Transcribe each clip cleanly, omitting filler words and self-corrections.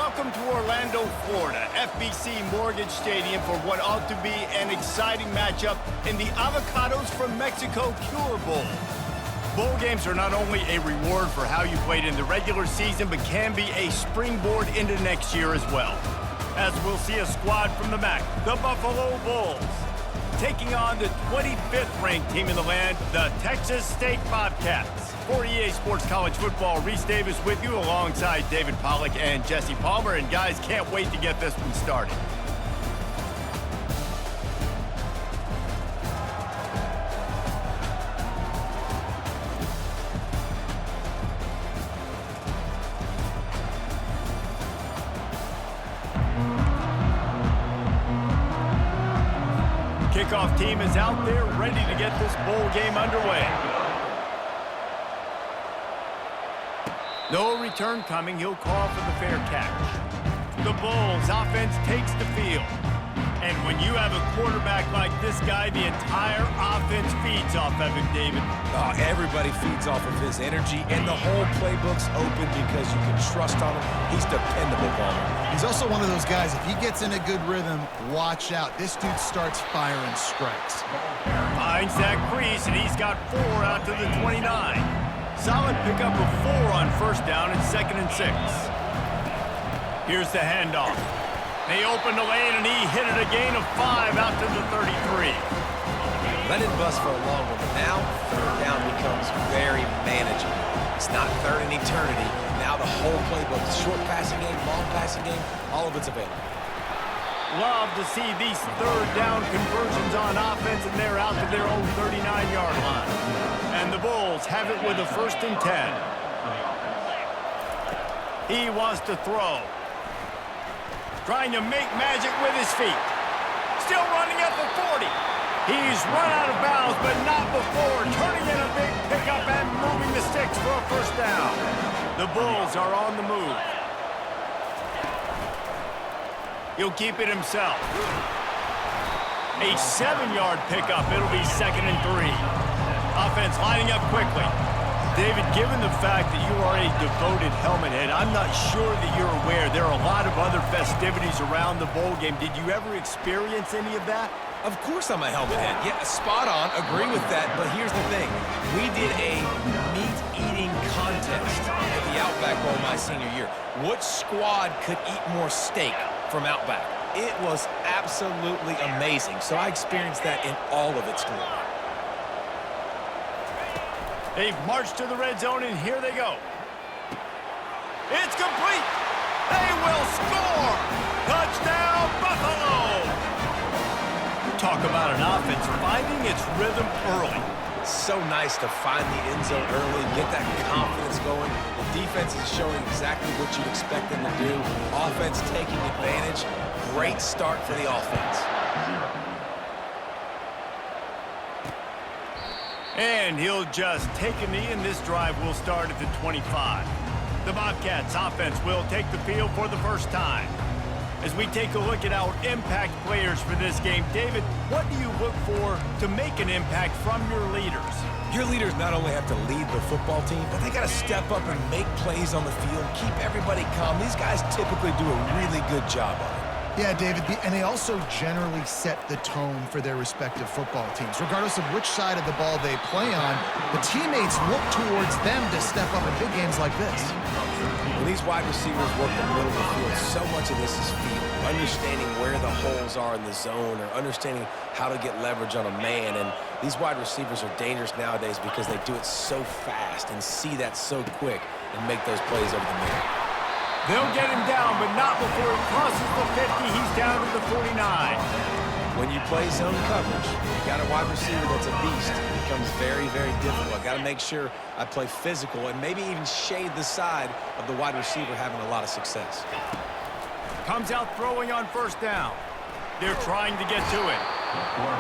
Welcome to Orlando, Florida, FBC Mortgage Stadium for what ought to be an exciting matchup in the Avocados from Mexico Cure Bowl. Bowl games are not only a reward for how you played in the regular season, but can be a springboard into next year as well. As we'll see a squad from the MAC, the Buffalo Bulls, taking on the 25th ranked team in the land, the Texas State Bobcats. For EA Sports College Football, Reese Davis with you alongside David Pollack and Jesse Palmer. And guys, can't wait to get this one started. Kickoff team is out there ready to get this bowl game underway. No return coming. He'll call for the fair catch. The Bulls offense takes the field. And when you have a quarterback like this guy, the entire offense feeds off of him, David. Oh, everybody feeds off of his energy, and the whole playbook's open because you can trust on him. He's dependable, Palmer. He's also one of those guys, if he gets in a good rhythm, watch out. This dude starts firing strikes. Finds that crease, and he's got 4 out to the 29. Solid pickup of 4 on first down and 2nd and 6. Here's the handoff. They opened the lane, and he hit it a gain of 5 out to the 33. That didn't bust for a long one, but now third down becomes very manageable. It's not third in eternity. Now the whole playbook, the short passing game, long passing game, all of it's available. Love to see these third down conversions on offense, and they're out to their own 39-yard line. And the Bulls have it with a 1st and 10. He wants to throw. Trying to make magic with his feet. Still running at the 40. He's run out of bounds, but not before turning in a big pickup and moving the sticks for a 1st down. The Bulls are on the move. He'll keep it himself. A 7-yard pickup. It'll be 2nd and 3. Offense lining up quickly. David, given the fact that you are a devoted helmet head, I'm not sure that you're aware there are a lot of other festivities around the bowl game. Did you ever experience any of that? Of course I'm a helmet head. Yeah, spot on. Agree with that. But here's the thing. We did a meat-eating contest at the Outback Bowl my senior year. What squad could eat more steak from Outback? It was absolutely amazing. So I experienced that in all of its glory. They've marched to the red zone, and here they go. It's complete. They will score. Touchdown, Buffalo. Talk about an offense finding its rhythm early. So nice to find the end zone early, get that confidence going. The defense is showing exactly what you'd expect them to do. Offense taking advantage. Great start for the offense. And he'll just take a knee, and this drive will start at the 25. The Bobcats offense will take the field for the first time. As we take a look at our impact players for this game, David, what do you look for to make an impact from your leaders? Your leaders not only have to lead the football team, but they got to step up and make plays on the field, keep everybody calm. These guys typically do a really good job of it. Yeah, David, and they also generally set the tone for their respective football teams. Regardless of which side of the ball they play on, the teammates look towards them to step up in big games like this. When these wide receivers work the middle of the field, so much of this is feel, understanding where the holes are in the zone or understanding how to get leverage on a man. And these wide receivers are dangerous nowadays because they do it so fast and see that so quick and make those plays over the middle. They'll get him down, but not before he crosses the 50. He's down to the 49. When you play zone coverage, you got a wide receiver that's a beast. It becomes very, very difficult. I got to make sure I play physical and maybe even shade the side of the wide receiver having a lot of success. Comes out throwing on 1st down. They're trying to get to it.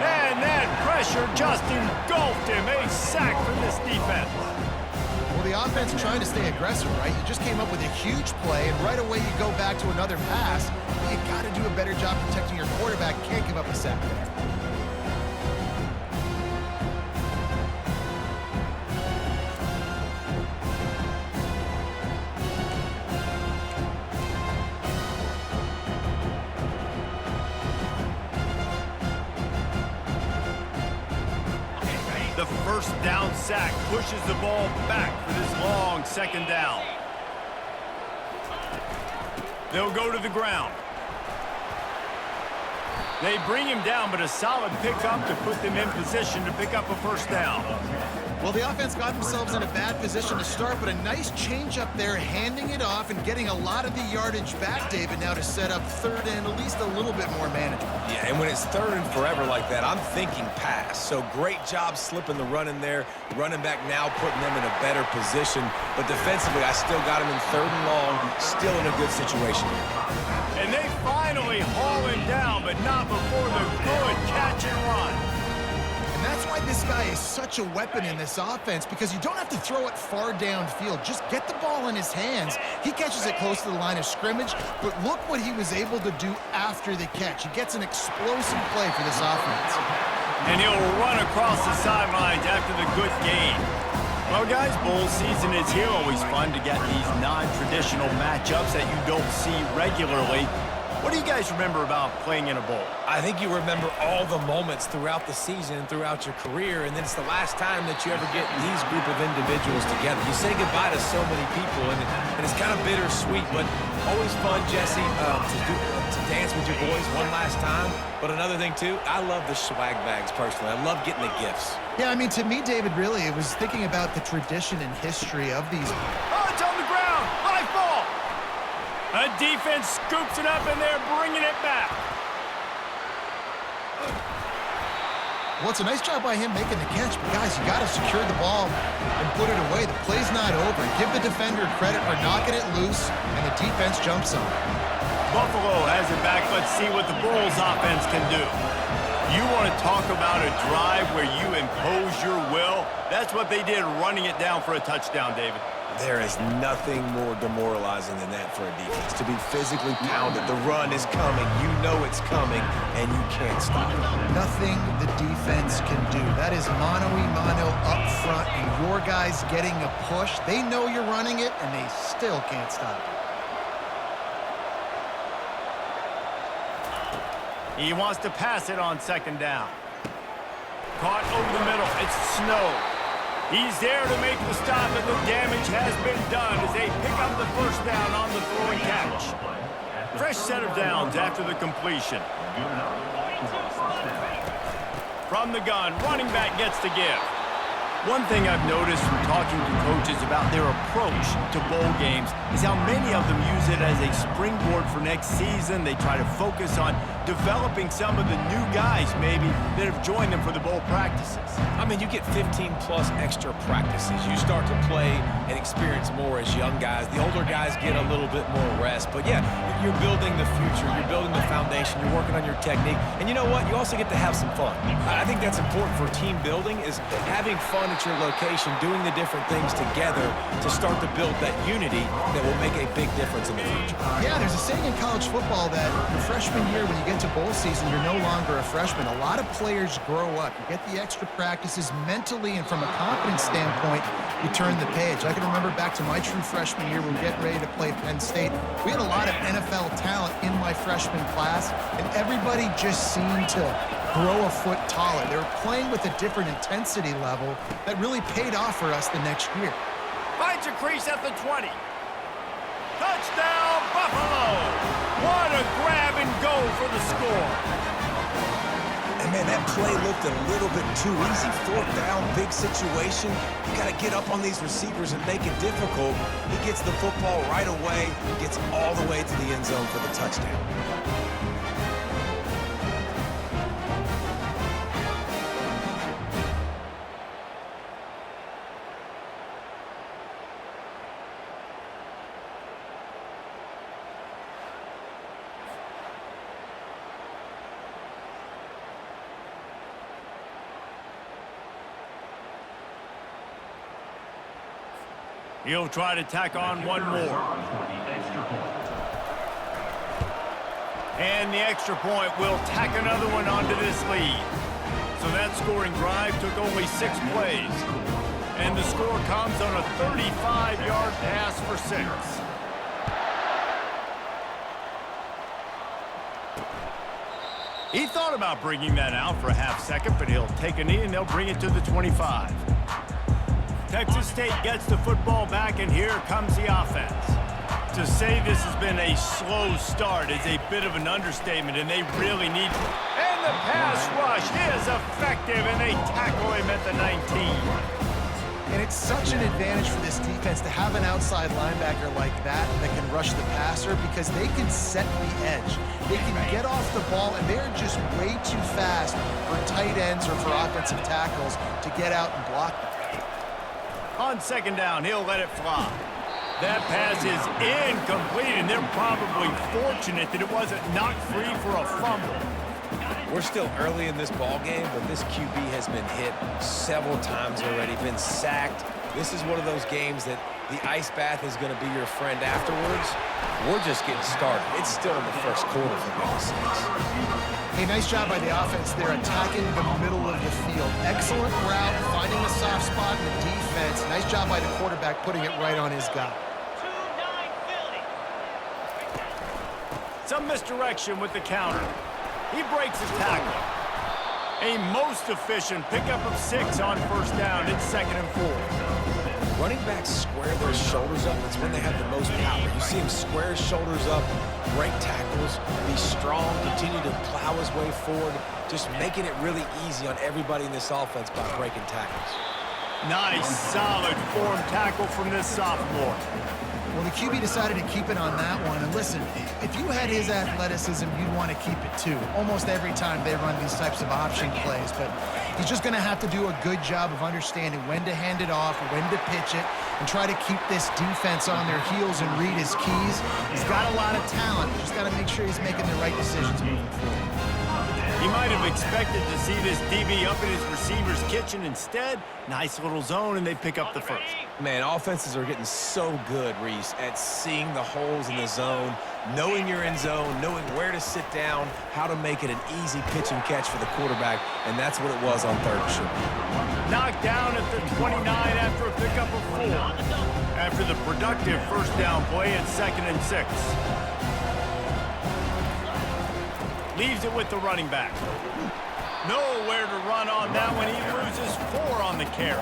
And that pressure just engulfed him. A sack for this defense. Well, the offense trying to stay aggressive, right? You just came up with a huge play, and right away you go back to another pass. You got to do a better job protecting your quarterback. Can't give up a sack there. first down sack pushes the ball back for this long second down. They'll go to the ground. They bring him down, but a solid pickup to put them in position to pick up a first down. Well, the offense got themselves in a bad position to start, but a nice change up there, handing it off and getting a lot of the yardage back, David, now to set up third and at least a little bit more manageable. Yeah, and when it's third and forever like that, I'm thinking pass. So great job slipping the run in there. Running back now putting them in a better position. But defensively, I still got him in third and long, still in a good situation. And they finally haul him down, but not before the good catch and run. And that's why this guy is such a weapon in this offense, because you don't have to throw it far downfield. Just get the ball in his hands. He catches it close to the line of scrimmage, but look what he was able to do after the catch. He gets an explosive play for this offense. And he'll run across the sidelines after the good gain. Well, guys, bowl season is here. Always fun to get these non-traditional matchups that you don't see regularly. What do you guys remember about playing in a bowl? I think you remember all the moments throughout the season, throughout your career, and then it's the last time that you ever get these group of individuals together. You say goodbye to so many people, and it's kind of bittersweet, but always fun, Jesse, to dance with your boys one last time. But another thing, too, I love the swag bags, personally. I love getting the gifts. Yeah, I mean, to me, David, really, it was thinking about the tradition and history of these. Oh, it's on the ground! High ball! A defense scoops it up, and they're bringing it back. Well, it's a nice job by him making the catch, but guys, you got to secure the ball and put it away. The play's not over. Give the defender credit for knocking it loose, and the defense jumps on it. Buffalo has it back. Let's see what the Bulls offense can do. You want to talk about a drive where you impose your will? That's what they did, running it down for a touchdown, David. There is nothing more demoralizing than that for a defense. To be physically pounded, the run is coming, you know it's coming, and you can't stop it. Nothing the defense can do. That is mano-a-mano up front, and your guys getting a push. They know you're running it, and they still can't stop it. He wants to pass it on second down. Caught over the middle. It's Snow. He's there to make the stop, and the damage has been done as they pick up the first down on the throwing catch. Fresh set of downs after the completion. From the gun, running back gets the give. One thing I've noticed from talking to coaches about their approach to bowl games is how many of them use it as a springboard for next season. They try to focus on developing some of the new guys, maybe, that have joined them for the bowl practices. I mean, you get 15-plus extra practices. You start to play and experience more as young guys. The older guys get a little bit more rest. But, yeah, you're building the future. You're building the foundation. You're working on your technique. And you know what? You also get to have some fun. I think that's important for team building, is having fun at your location, doing the different things together to start to build that unity that will make a big difference in the future. Yeah, there's a saying in college football that your freshman year, when you get to bowl season, you're no longer a freshman. A lot of players grow up. You get the extra practices mentally, and from a confidence standpoint, you turn the page. I can remember back to my true freshman year, we were getting ready to play Penn State. We had a lot of NFL talent in my freshman class, and everybody just seemed to grow a foot taller. They were playing with a different intensity level that really paid off for us the next year. Finds a crease at the 20. Touchdown, Buffalo! What a grab and go for the score. And, man, that play looked a little bit too easy. Fourth down, big situation. You got to get up on these receivers and make it difficult. He gets the football right away, gets all the way to the end zone for the touchdown. He'll try to tack on one more. And the extra point will tack another one onto this lead. So that scoring drive took only 6 plays. And the score comes on a 35-yard pass for 6. He thought about bringing that out for a half second, but he'll take a knee and they'll bring it to the 25. Texas State gets the football back, and here comes the offense. To say this has been a slow start is a bit of an understatement, and they really need to. And the pass rush is effective, and they tackle him at the 19. And it's such an advantage for this defense to have an outside linebacker like that can rush the passer, because they can set the edge. They can get off the ball, and they're just way too fast for tight ends or for offensive tackles to get out and block them. On second down, he'll let it fly. That pass is incomplete, and they're probably fortunate that it wasn't knocked free for a fumble. We're still early in this ball game, but this QB has been hit several times already, been sacked. This is one of those games that the ice bath is going to be your friend afterwards. We're just getting started. It's still in the first quarter, for goodness sakes. Hey, nice job by the offense there, attacking the middle of the field. Excellent route, finding a soft spot in the defense. Nice job by the quarterback putting it right on his guy. Some misdirection with the counter. He breaks his tackle. A most efficient pickup of 6 on first down. It's 2nd and 4. Running backs square their shoulders up. It's when they have the most power. You see him square his shoulders up, break tackles, be strong, continue to plow his way forward, just making it really easy on everybody in this offense by breaking tackles. Nice, solid form tackle from this sophomore. Well, the QB decided to keep it on that one. And listen, if you had his athleticism, you'd want to keep it too. Almost every time they run these types of option plays. But he's just going to have to do a good job of understanding when to hand it off, when to pitch it, and try to keep this defense on their heels and read his keys. He's got a lot of talent. Just got to make sure he's making the right decisions moving forward. He might have expected to see this DB up in his receiver's kitchen. Instead, nice little zone, and they pick up the first. Man, offenses are getting so good, Reese, at seeing the holes in the zone, knowing you're in zone, knowing where to sit down, how to make it an easy pitch and catch for the quarterback, and that's what it was on 3rd and short. Knocked down at the 29 after a pickup of 4. After the productive first down play, it's 2nd and 6. Leaves it with the running back. Nowhere to run on that one. He loses 4 on the carry.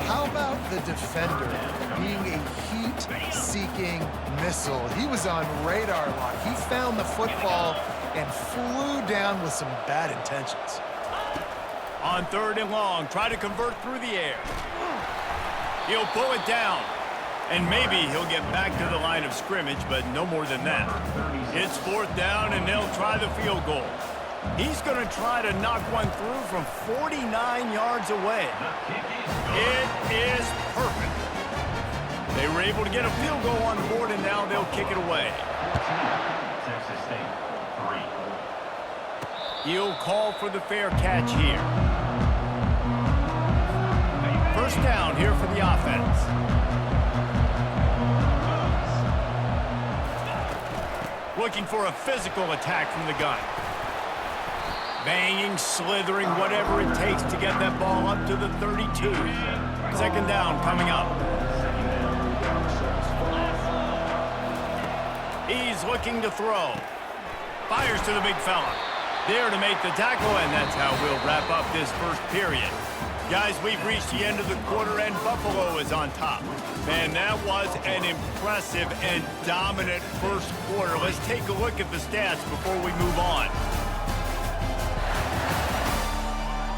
How about the defender being a heat-seeking missile? He was on radar lock. He found the football and flew down with some bad intentions. On 3rd and long, try to convert through the air. He'll pull it down. And maybe he'll get back to the line of scrimmage, but no more than that. It's 4th down, and they'll try the field goal. He's going to try to knock one through from 49 yards away. It is perfect. They were able to get a field goal on the board, and now they'll kick it away. Texas State, 3. He'll call for the fair catch here. First down here for the offense. Looking for a physical attack from the gun. Banging, slithering, whatever it takes to get that ball up to the 32. 2nd down coming up. He's looking to throw. Fires to the big fella. There to make the tackle, and that's how we'll wrap up this first period. Guys, we've reached the end of the quarter, and Buffalo is on top. Man, that was an impressive and dominant first quarter. Let's take a look at the stats before we move on.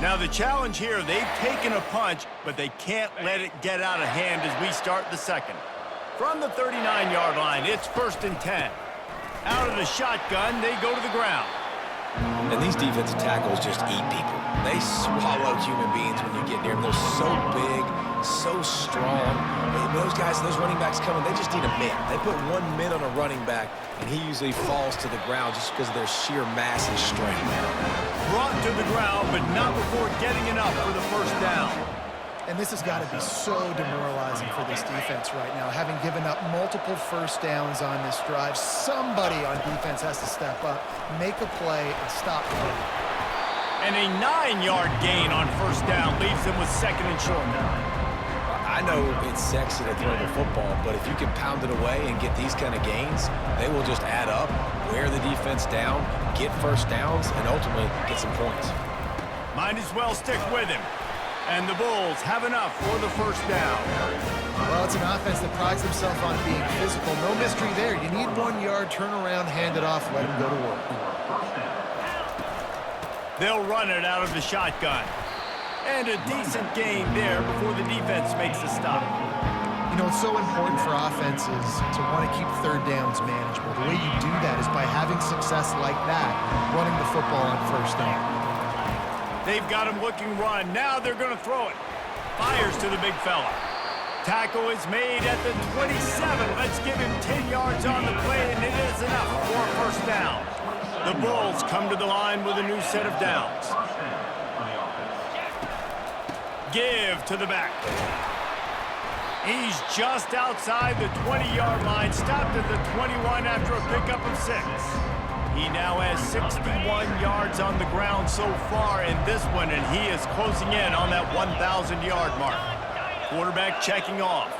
Now, the challenge here, they've taken a punch, but they can't let it get out of hand as we start the second. From the 39-yard line, it's 1st and 10. Out of the shotgun, they go to the ground. And these defensive tackles just eat people. They swallow human beings when you get near them. They're so big, so strong. And those guys, those running backs coming, they just need a mid. They put 1 mid on a running back, and he usually falls to the ground just because of their sheer mass and strength. Brought to the ground, but not before getting enough for the first down. And this has got to be so demoralizing for this defense right now. Having given up multiple first downs on this drive, somebody on defense has to step up, make a play, and stop the game. And a 9-yard gain on first down leaves them with 2nd and short. I know it's sexy to throw the football, but if you can pound it away and get these kind of gains, they will just add up, wear the defense defense down, get first downs, and ultimately get some points. Might as well stick with him. And the Bulls have enough for the first down. Well, it's an offense that prides themselves on being physical. No mystery there. You need 1 yard, turn around, hand it off, let him go to work. They'll run it out of the shotgun. And a decent gain there before the defense makes the stop. You know, it's so important for offenses to want to keep third downs manageable. The way you do that is by having success like that, running the football on first down. They've got him looking run. Now they're going to throw it. Fires to the big fella. Tackle is made at the 27. Let's give him 10 yards on the play, and it is enough for a first down. The Bulls come to the line with a new set of downs. Give to the back. He's just outside the 20-yard line, stopped at the 21 after a pickup of 6. He now has 61 yards on the ground so far in this one, and he is closing in on that 1,000-yard mark. Quarterback checking off.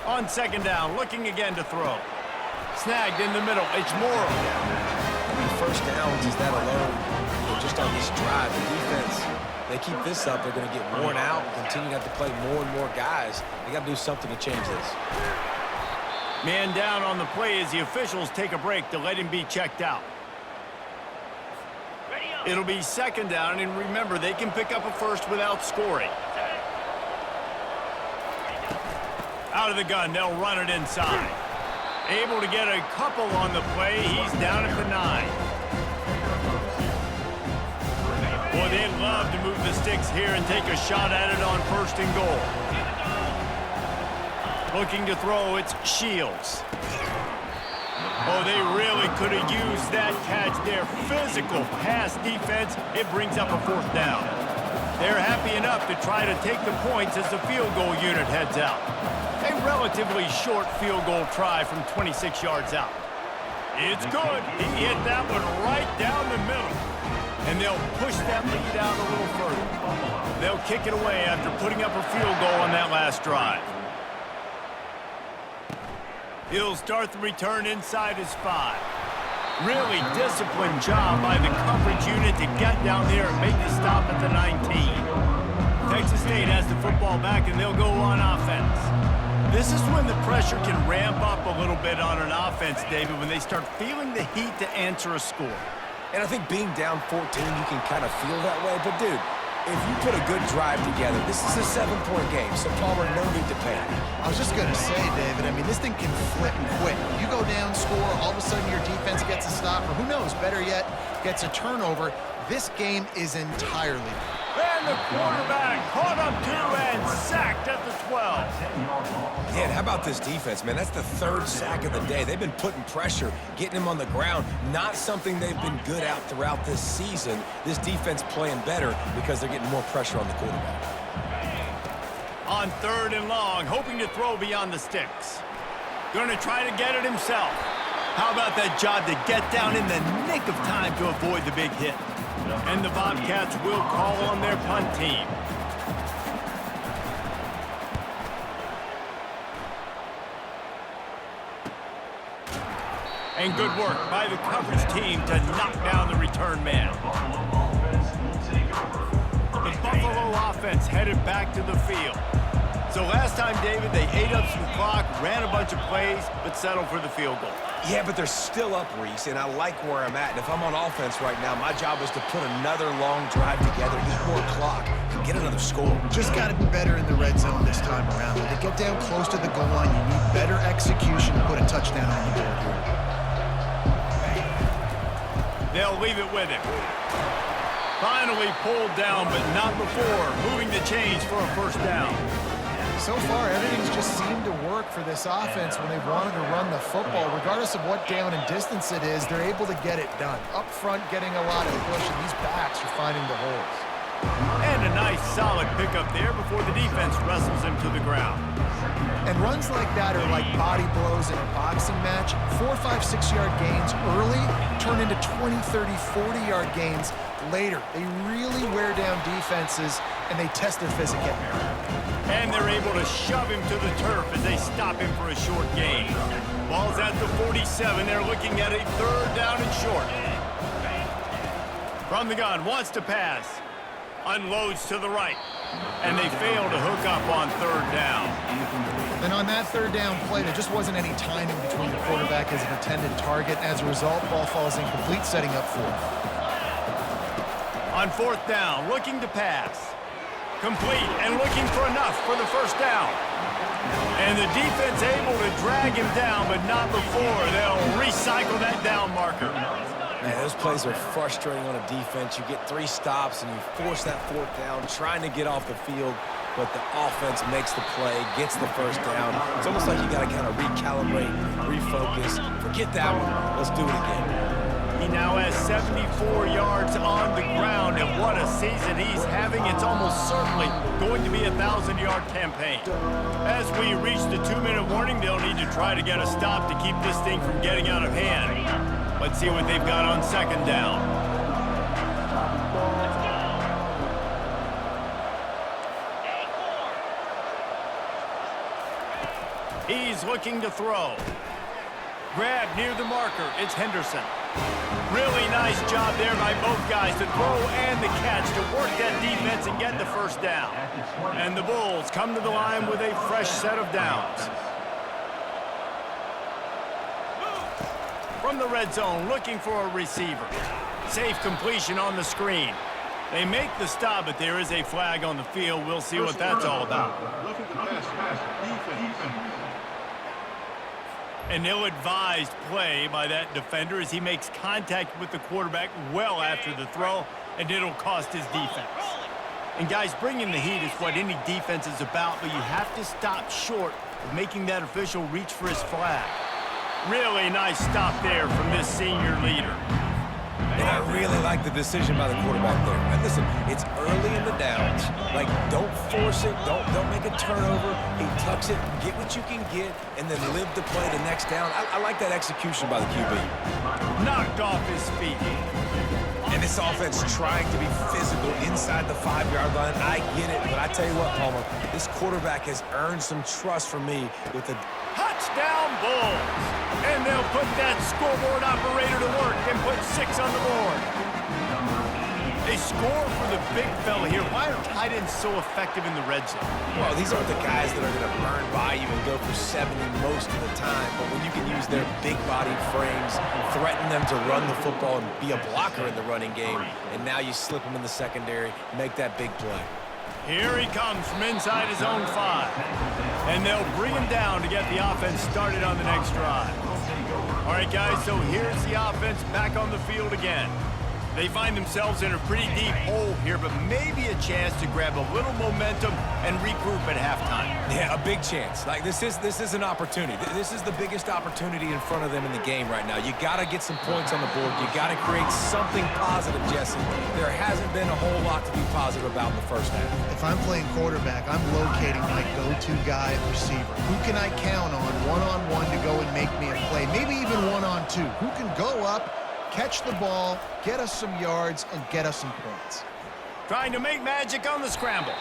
On second down, looking again to throw. Snagged in the middle. It's Morrow. I mean, first downs is that alone. Just on this drive, the defense, they keep this up, they're going to get worn out, continue to have to play more and more guys. They got to do something to change this. Man down on the play as the officials take a break to let him be checked out. It'll be second down, and remember, they can pick up a first without scoring. Out of the gun, they'll run it inside. Able to get a couple on the play. He's down at the 9. Boy, they'd love to move the sticks here and take a shot at it on first and goal. Looking to throw, it's Shields. Oh, they really could have used that catch there. Physical pass defense. It brings up a fourth down. They're happy enough to try to take the points as the field goal unit heads out. A relatively short field goal try from 26 yards out. It's good. He hit that one right down the middle. And they'll push that lead out a little further. They'll kick it away after putting up a field goal on that last drive. He'll start the return inside his 5. Really disciplined job by the coverage unit to get down there and make the stop at the 19. Texas State has the football back, and they'll go on offense. This is when the pressure can ramp up a little bit on an offense, David, when they start feeling the heat to answer a score. And I think being down 14, you can kind of feel that way. But, dude, if you put a good drive together, this is a 7-point game, so Palmer, no need to panic. I was just going to say, David, I mean, this thing can flip quick. You go down, score, all of a sudden your defense gets a stop, or who knows, better yet, gets a turnover. This game is entirely. And the quarterback caught up to and sacked at the 12. Yeah, and how about this defense, man? That's the 3rd sack of the day. They've been putting pressure, getting him on the ground. Not something they've been good at throughout this season. This defense playing better because they're getting more pressure on the quarterback. On 3rd and long, hoping to throw beyond the sticks. Going to try to get it himself. How about that job to get down in the nick of time to avoid the big hit? And the Bobcats will call on their punt team. And good work by the coverage team to knock down the return man. The Buffalo offense headed back to the field. So last time, David, they ate up some clock, ran a bunch of plays, but settled for the field goal. Yeah, but they're still up, Reese, and I like where I'm at. And if I'm on offense right now, my job is to put another long drive together, eat more clock, and get another score. Just got to be better in the red zone this time around. When they get down close to the goal line, you need better execution to put a touchdown on the board here. They'll leave it with him. Finally pulled down, but not before moving the chains for a first down. So far, everything's just seemed to work for this offense when they've wanted to run the football. Regardless of what down and distance it is, they're able to get it done. Up front, getting a lot of push, and these backs are finding the holes. And a nice, solid pickup there before the defense wrestles him to the ground. And runs like that are like body blows in a boxing match. 4, 5, 6-yard gains early turn into 20, 30, 40-yard gains later. They really wear down defenses, and they test their physicality. And they're able to shove him to the turf as they stop him for a short gain. Ball's at the 47. They're looking at a 3rd down and short. From the gun, wants to pass. Unloads to the right. And they fail to hook up on 3rd down. Then on that 3rd down play, there just wasn't any timing between the quarterback as an intended target. As a result, ball falls incomplete, setting up 4th. On 4th down, looking to pass. Complete and looking for enough for the 1st down. And the defense able to drag him down, but not before they'll recycle that down marker. Man, those plays are frustrating on a defense. You get 3 stops and you force that 4th down, trying to get off the field, but the offense makes the play, gets the 1st down. It's almost like you got to kind of recalibrate, refocus. Forget that one. Let's do it again. He now has 74 yards on the ground, and what a season he's having. It's almost certainly going to be a 1,000-yard campaign. As we reach the 2-minute warning, they'll need to try to get a stop to keep this thing from getting out of hand. Let's see what they've got on 2nd down. He's looking to throw. Grab near the marker. It's Henderson. Really nice job there by both guys to throw and the catch to work that defense and get the 1st down. And the Bulls come to the line with a fresh set of downs. From the red zone, looking for a receiver. Safe completion on the screen. They make the stop, but there is a flag on the field. We'll see what that's all about. An ill-advised play by that defender as he makes contact with the quarterback well after the throw, and it'll cost his defense. And guys, bringing the heat is what any defense is about, but you have to stop short of making that official reach for his flag. Really nice stop there from this senior leader. And I really like the decision by the quarterback there. And listen, it's early in the downs. Like, don't force it. Don't make a turnover. He tucks it, get what you can get, and then live to play the next down. I like that execution by the QB. Knocked off his feet. And this offense trying to be physical inside the 5-yard line. I get it, but I tell you what, Palmer, this quarterback has earned some trust from me with the touchdown Bulls. And they'll put that scoreboard operator to work and put 6 on the board. They score for the big fella here. Why are tight ends so effective in the red zone? Well, these aren't the guys that are going to burn by you and go for 70 most of the time. But when you can use their big-bodied frames, threaten them to run the football and be a blocker in the running game, and now you slip them in the secondary, make that big play. Here he comes from inside his own 5. And they'll bring him down to get the offense started on the next drive. All right, guys, so here's the offense back on the field again. They find themselves in a pretty deep hole here, but maybe a chance to grab a little momentum and regroup at halftime. Yeah, a big chance. Like, this is an opportunity. This is the biggest opportunity in front of them in the game right now. You got to get some points on the board. You got to create something positive, Jesse. There hasn't been a whole lot to be positive about in the 1st half. If I'm playing quarterback, I'm locating my go-to guy at receiver. Who can I count on one-on-one to go and make me a play? Maybe even one-on-2. Who can go up, catch the ball, get us some yards, and get us some points. Trying to make magic on the scramble.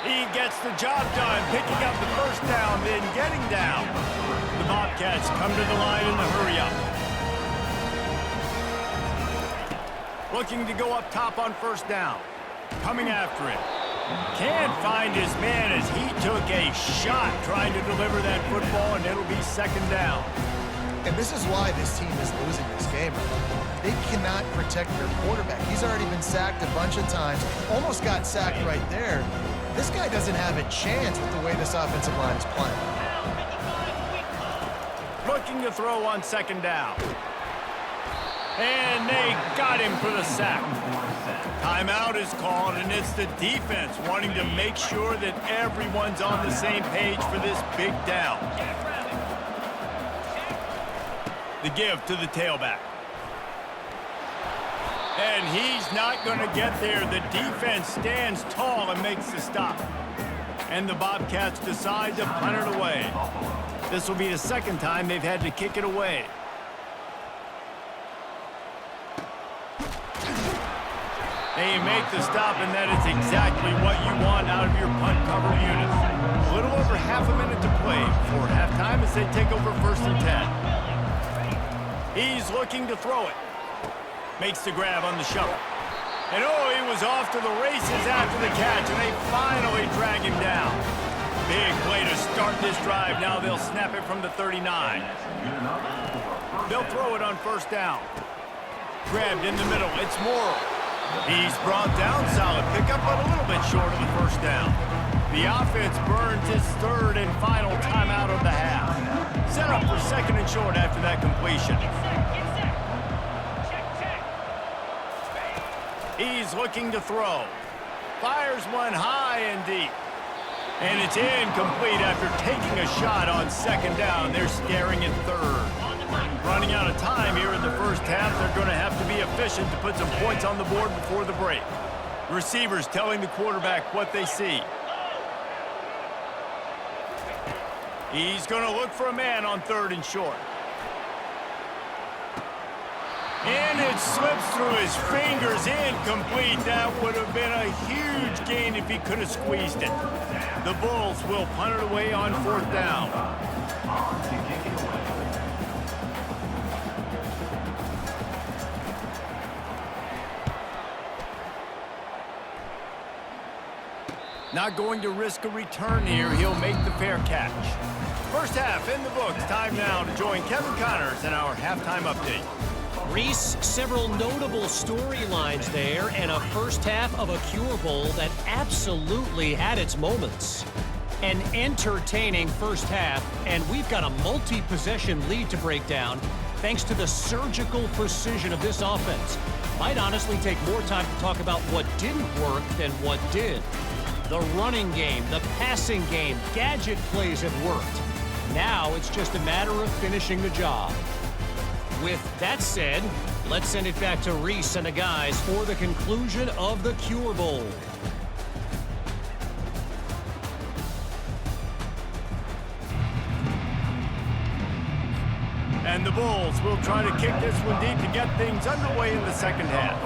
He gets the job done, picking up the 1st down, then getting down. The Bobcats come to the line in the hurry-up. Looking to go up top on 1st down. Coming after it. Can't find his man as he took a shot trying to deliver that football, and it'll be 2nd down. And this is why this team is losing this game. They cannot protect their quarterback. He's already been sacked a bunch of times. Almost got sacked right there. This guy doesn't have a chance with the way this offensive line is playing. Looking to throw on 2nd down. And they got him for the sack. Timeout is called, and it's the defense wanting to make sure that everyone's on the same page for this big down. The give to the tailback. And he's not going to get there. The defense stands tall and makes the stop. And the Bobcats decide to punt it away. This will be the 2nd time they've had to kick it away. They make the stop, and that is exactly what you want out of your punt cover unit. A little over half a minute to play before halftime as they take over 1st and 10. He's looking to throw it. Makes the grab on the shovel. And oh, he was off to the races after the catch, and they finally drag him down. Big play to start this drive. Now they'll snap it from the 39. They'll throw it on 1st down. Grabbed in the middle. It's Morrow. He's brought down. Solid pickup, but a little bit short of the 1st down. The offense burns its 3rd and final timeout of the half. Set up for 2nd and short after that completion. He's looking to throw. Fires one high and deep. And it's incomplete after taking a shot on 2nd down. They're staring at 3rd. Running out of time here in the 1st half. They're going to have to be efficient to put some points on the board before the break. Receivers telling the quarterback what they see. He's going to look for a man on 3rd and short. And it slips through his fingers, incomplete. That would have been a huge gain if he could have squeezed it. The Bulls will punt it away on 4th down. Not going to risk a return here. He'll make the fair catch. 1st half in the books. Time now to join Kevin Connors in our halftime update. Reese, several notable storylines there, and a 1st half of a Cure Bowl that absolutely had its moments. An entertaining 1st half, and we've got a multi-possession lead to break down thanks to the surgical precision of this offense. Might honestly take more time to talk about what didn't work than what did. The running game, the passing game, gadget plays have worked. Now it's just a matter of finishing the job. With that said, let's send it back to Reese and the guys for the conclusion of the Cure Bowl. And the Bulls will try to kick this one deep to get things underway in the 2nd half.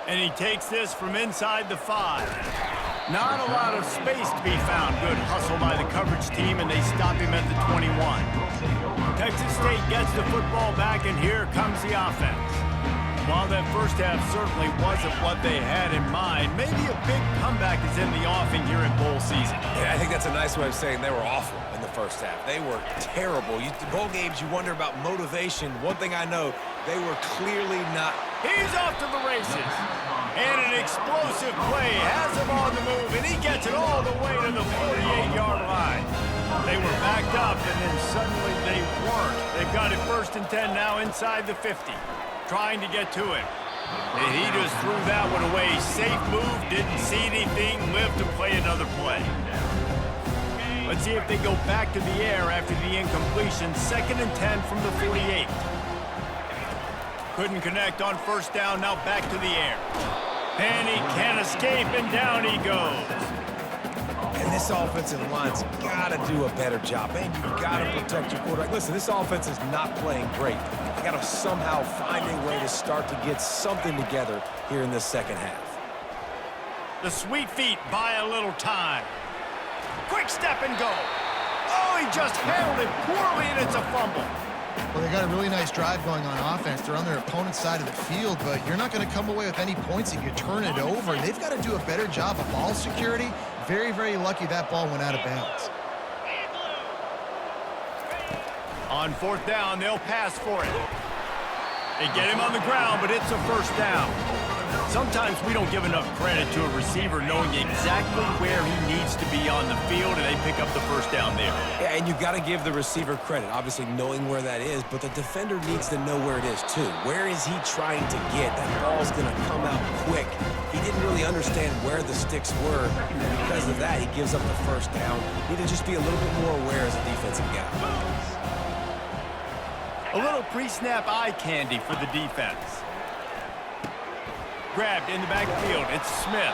And he takes this from inside the 5. Not a lot of space to be found. Good hustle by the coverage team, and they stop him at the 21. Texas State gets the football back, and here comes the offense. While that 1st half certainly wasn't what they had in mind, maybe a big comeback is in the offing here in bowl season. Yeah, I think that's a nice way of saying they were awful in the 1st half. They were terrible. Bowl games, you wonder about motivation. One thing I know, they were clearly not. He's off to the races. And an explosive play has him on the move, and he gets it all the way to the 48-yard line. They were backed up, and then suddenly they weren't. They've got it 1st and 10 now inside the 50. Trying to get to him. And he just threw that one away. Safe move, didn't see anything, lived to play another play. Let's see if they go back to the air after the incompletion. 2nd and 10 from the 48. Couldn't connect on 1st down, now back to the air. And he can't escape, and down he goes. And this offensive line's got to do a better job. Man, you've got to protect your quarterback. Listen, this offense is not playing great. You got to somehow find a way to start to get something together here in this 2nd half. The sweet feet buy a little time. Quick step and go. Oh, he just handled it poorly, and it's a fumble. Well, they got a really nice drive going on offense. They're on their opponent's side of the field, but you're not going to come away with any points if you turn it over. They've got to do a better job of ball security. Very, very lucky that ball went out of bounds. On 4th down, they'll pass for it. They get him on the ground, but it's a 1st down. Sometimes we don't give enough credit to a receiver knowing exactly where he needs to be on the field, and they pick up the 1st down there. Yeah, and you've got to give the receiver credit, obviously knowing where that is, but the defender needs to know where it is too. Where is he trying to get? That ball's going to come out quick. He didn't really understand where the sticks were, and because of that, he gives up the 1st down. Need to just be a little bit more aware as a defensive guy. A little pre-snap eye candy for the defense. grabbed in the backfield. It's Smith.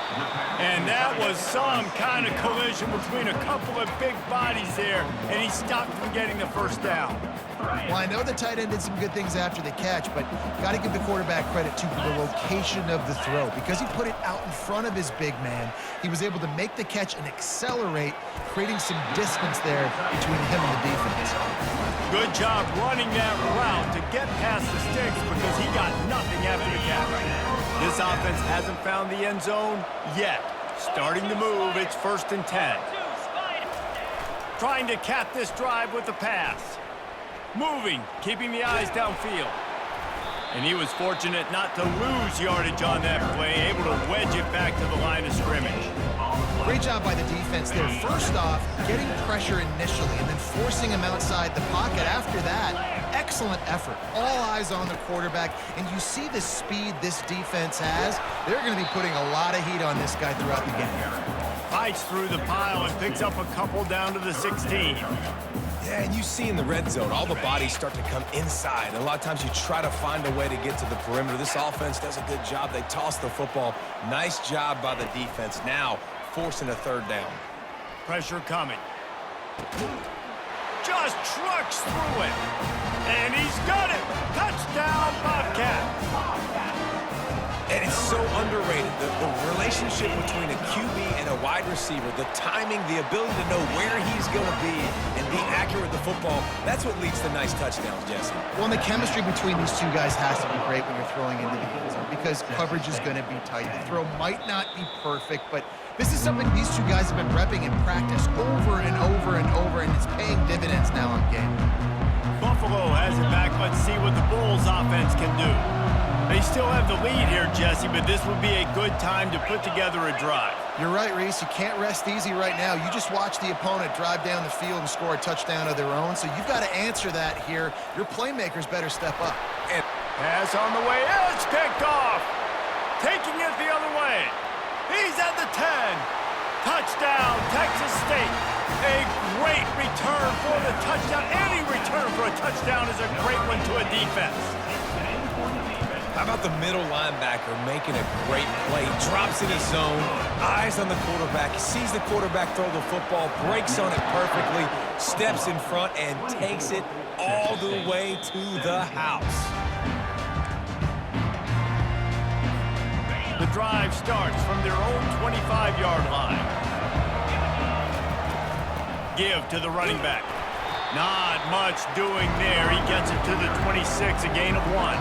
And that was some kind of collision between a couple of big bodies there, and he stopped from getting the first down. Well, I know the tight end did some good things after the catch, but got to give the quarterback credit, too, for the location of the throw. Because he put it out in front of his big man, he was able to make the catch and accelerate, creating some distance there between him and the defense. Good job running that route to get past the sticks because he got nothing after the catch. This offense hasn't found the end zone yet. Starting to move, it's 1st and 10. Trying to cap this drive with the pass. Moving, keeping the eyes downfield. And he was fortunate not to lose yardage on that play, able to wedge it back to the line of scrimmage. Great job by the defense there. First off, getting pressure initially and then forcing him outside the pocket. After that, excellent effort. All eyes on the quarterback. And you see the speed this defense has. They're going to be putting a lot of heat on this guy throughout the game. Fights through the pile and picks up a couple down to the 16. Yeah, and you see in the red zone, all the bodies start to come inside. And a lot of times you try to find a way to get to the perimeter. This offense does a good job. They toss the football. Nice job by the defense. Now forcing a 3rd down. Pressure coming. Just trucks through it. And he's got it. Touchdown, Bobcat. And it's so underrated. The relationship between a QB and a wide receiver, the timing, the ability to know where he's going to be and be accurate with the football, that's what leads to nice touchdowns, Jesse. Well, and the chemistry between these two guys has to be great when you're throwing into the end zone because coverage is going to be tight. The throw might not be perfect, but this is something these two guys have been repping in practice over and over and over, and it's paying dividends now in game. Buffalo has it back. Let's see what the Bulls offense can do. They still have the lead here, Jesse, but this would be a good time to put together a drive. You're right, Reese. You can't rest easy right now. You just watch the opponent drive down the field and score a touchdown of their own, so you've got to answer that here. Your playmakers better step up. And pass on the way. It's picked off. Taking it the other way. He's at the 10. Touchdown, Texas State. A great return for the touchdown. Any return for a touchdown is a great one to a defense. How about the middle linebacker making a great play? Drops in his zone, eyes on the quarterback, sees the quarterback throw the football, breaks on it perfectly, steps in front, and takes it all the way to the house. The drive starts from their own 25-yard line. Give to the running back. Not much doing there. He gets it to the 26, a gain of 1.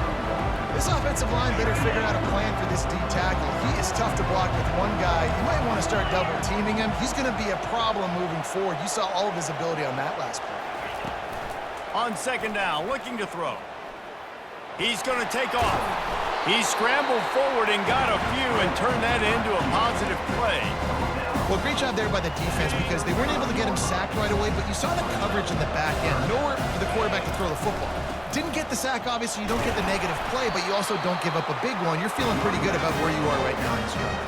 This offensive line better figure out a plan for this D tackle. He is tough to block with one guy. You might want to start double-teaming him. He's going to be a problem moving forward. You saw all of his ability on that last play. On 2nd down, looking to throw. He's going to take off. He scrambled forward and got a few and turned that into a positive play. Well, great job there by the defense because they weren't able to get him sacked right away, but you saw the coverage in the back end. Nowhere for the quarterback to throw the football. Didn't get the sack, obviously. You don't get the negative play, but you also don't give up a big one. You're feeling pretty good about where you are right now in this game.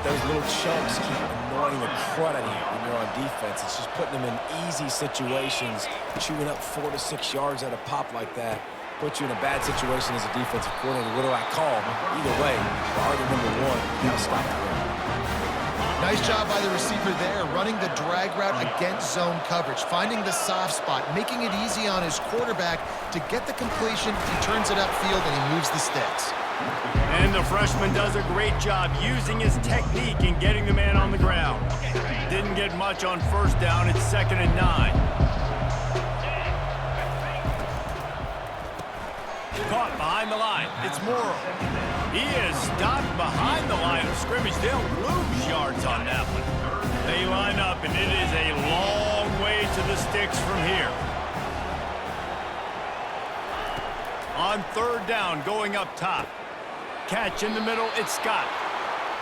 Those little chunks keep annoying the crud out of you when you're on defense. It's just putting them in easy situations, chewing up 4 to 6 yards at a pop like that. Put you in a bad situation as a defensive coordinator. What do I call? Either way, priority number 1, you got to stop the run. Nice job by the receiver there, running the drag route against zone coverage, finding the soft spot, making it easy on his quarterback to get the completion. He turns it upfield and he moves the sticks. And the freshman does a great job using his technique and getting the man on the ground. Didn't get much on 1st down. It's 2nd and 9. Caught behind the line. It's Morrow. He is stopped behind the line of scrimmage. They'll lose yards on that one. They line up, and it is a long way to the sticks from here. On 3rd down, going up top. Catch in the middle, it's Scott.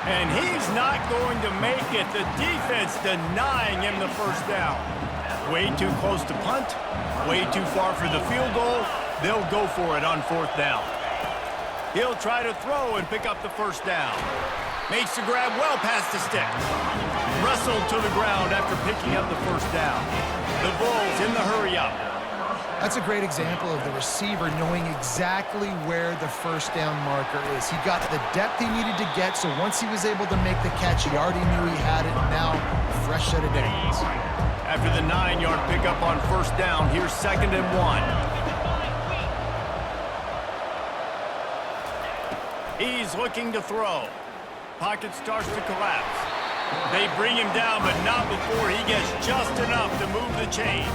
And he's not going to make it. The defense denying him the 1st down. Way too close to punt. Way too far for the field goal. They'll go for it on 4th down. He'll try to throw and pick up the 1st down. Makes the grab well past the sticks. Wrestled to the ground after picking up the 1st down. The Bulls in the hurry up. That's a great example of the receiver knowing exactly where the first down marker is. He got the depth he needed to get, so once he was able to make the catch, he already knew he had it, and now a fresh set of downs. After the 9-yard pickup on first down, here's 2nd and 1. He's looking to throw. Pocket starts to collapse. They bring him down, but not before he gets just enough to move the chain.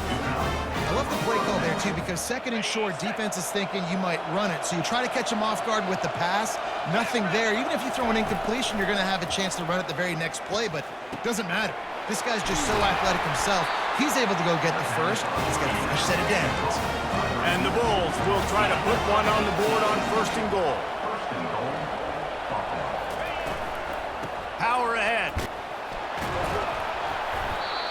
I love the play call there, too, because 2nd and short, defense is thinking you might run it. So you try to catch him off guard with the pass. Nothing there. Even if you throw an incompletion, you're going to have a chance to run it the very next play, but it doesn't matter. This guy's just so athletic himself. He's able to go get the first. He's got a fresh set of downs. And the Bulls will try to put one on the board on 1st and goal. Power ahead.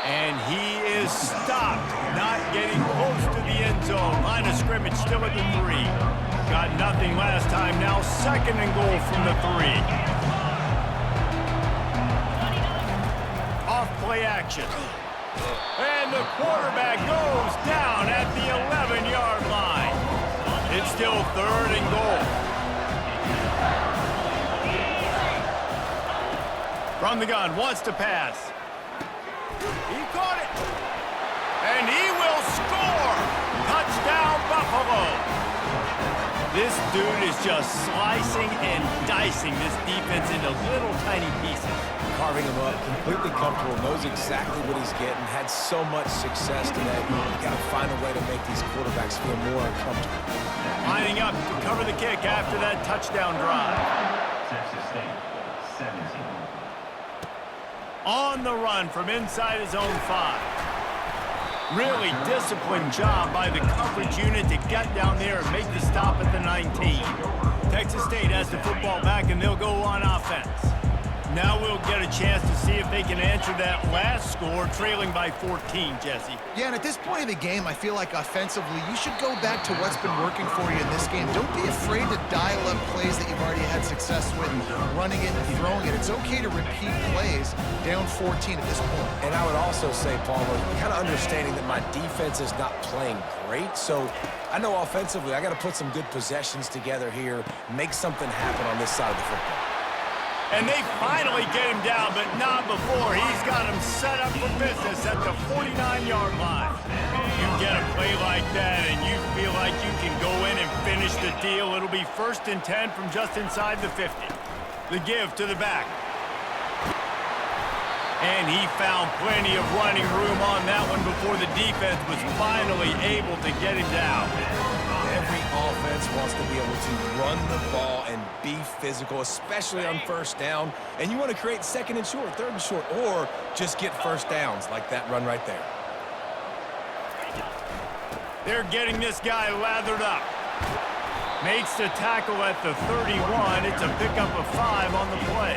And he is stopped, not getting close to the end zone. Line of scrimmage still at the 3. Got nothing last time. Now 2nd and goal from the 3. Off play action. And the quarterback goes down at the 11-yard line. It's still 3rd and goal. From the gun, wants to pass. He caught it. And he will score. Touchdown, Buffalo. This dude is just slicing and dicing this defense into little tiny pieces. Carving him up, completely comfortable, knows exactly what he's getting, had so much success today. You got to find a way to make these quarterbacks feel more uncomfortable. Lining up to cover the kick after that touchdown drive. Texas State, 17. On the run from inside his own 5. Really disciplined job by the coverage unit to get down there and make the stop at the 19. Texas State has the football back, and they'll go on offense. Now we'll get a chance to see if they can answer that last score, trailing by 14, Jesse. Yeah, and at this point of the game, I feel like offensively, you should go back to what's been working for you in this game. Don't be afraid to dial up plays that you've already had success with, running it and throwing it. It's okay to repeat plays down 14 at this point. And I would also say, Palmer, kind of understanding that my defense is not playing great, so I know offensively I got to put some good possessions together here, make something happen on this side of the football. And they finally get him down, but not before. He's got him set up for business at the 49-yard line. You get a play like that, and you feel like you can go in and finish the deal. It'll be 1st and 10 from just inside the 50. The give to the back. And he found plenty of running room on that one before the defense was finally able to get him down. Every offense wants to be able to run the ball and be physical, especially on first down. And you want to create 2nd and short, 3rd and short, or just get first downs like that run right there. They're getting this guy lathered up. Makes the tackle at the 31. It's a pickup of 5 on the play.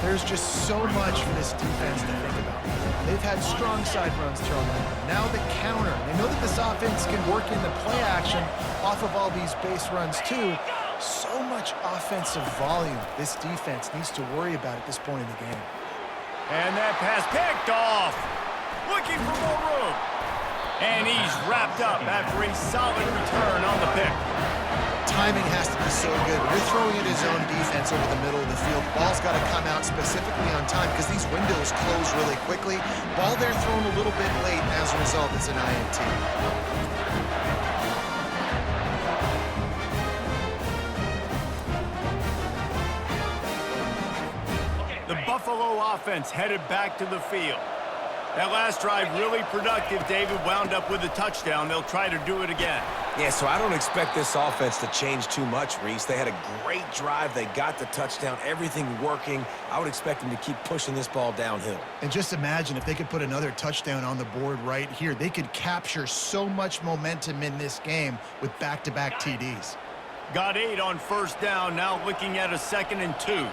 There's just so much for this defense to think about. They've had strong side runs thrown at them. Now the counter. They know that this offense can work in the play action off of all these base runs too. So much offensive volume this defense needs to worry about at this point in the game. And that pass picked off. Looking for more room. And he's wrapped up after a solid return on the pick. Timing has to be so good. You're throwing at his own defense over the middle of the field. Ball's got to come out specifically on time because these windows close really quickly. Ball there thrown a little bit late, and as a result, it's an INT. The Buffalo offense headed back to the field. That last drive really productive. David wound up with a touchdown. They'll try to do it again. Yeah, so I don't expect this offense to change too much, Reese. They had a great drive. They got the touchdown, everything working. I would expect them to keep pushing this ball downhill. And just imagine if they could put another touchdown on the board right here. They could capture so much momentum in this game with back-to-back TDs. Got 8 on first down, now looking at a 2nd and 2.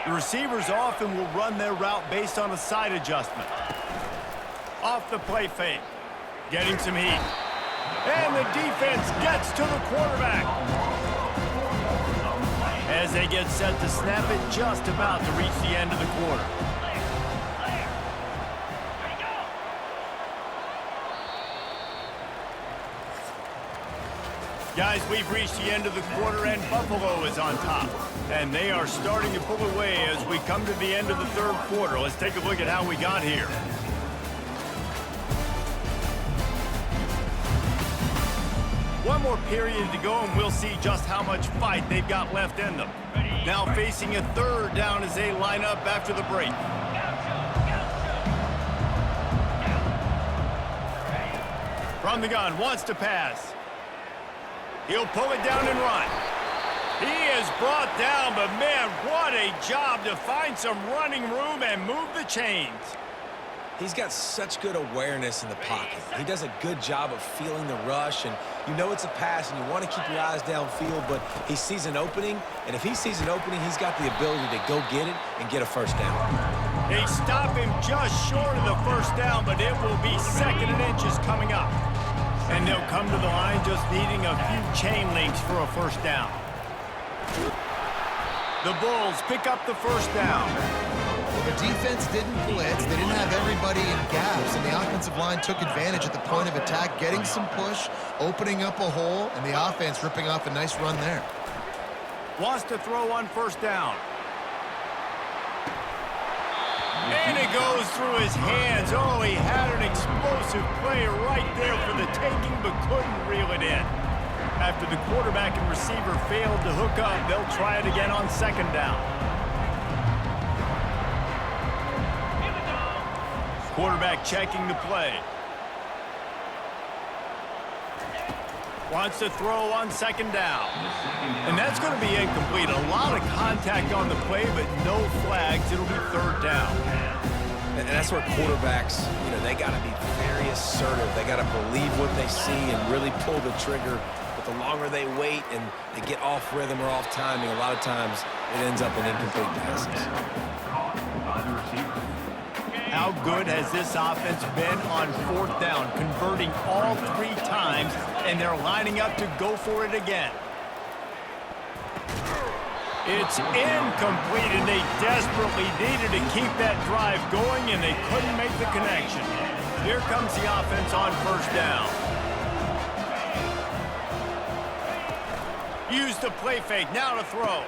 The receivers often will run their route based on a side adjustment. Off the play fake. Getting some heat. And the defense gets to the quarterback. As they get set to snap it, just about to reach the end of the quarter. Guys, we've reached the end of the quarter, and Buffalo is on top. And they are starting to pull away as we come to the end of the third quarter. Let's take a look at how we got here. One more period to go, and we'll see just how much fight they've got left in them. Now facing a third down as they line up after the break. From the gun, wants to pass. He'll pull it down and run. He is brought down, but man, what a job to find some running room and move the chains. He's got such good awareness in the pocket. He does a good job of feeling the rush, and you know it's a pass, and you want to keep your eyes downfield, but he sees an opening, and if he sees an opening, he's got the ability to go get it and get a first down. They stop him just short of the first down, but it will be 2nd and inches coming up. And they'll come to the line just needing a few chain links for a first down. The Bulls pick up the first down. Well, the defense didn't blitz. They didn't have everybody in gaps, and the offensive line took advantage at the point of attack, getting some push, opening up a hole, and the offense ripping off a nice run there. Wants to throw on first down. And it goes through his hands. Oh, he had an explosive play right there for the taking, but couldn't reel it in. After the quarterback and receiver failed to hook up, they'll try it again on 2nd down. Quarterback checking the play. Wants to throw on 2nd down. And that's going to be incomplete. A lot of contact on the play, but no flags. It'll be 3rd down. And that's where quarterbacks, they got to be very assertive. They got to believe what they see and really pull the trigger. But the longer they wait and they get off rhythm or off timing, a lot of times it ends up in incomplete passes. How good has this offense been on 4th down, converting all 3 times, and they're lining up to go for it again. It's incomplete, and they desperately needed to keep that drive going, and they couldn't make the connection. Here comes the offense on 1st down. Use the play fake, now to throw.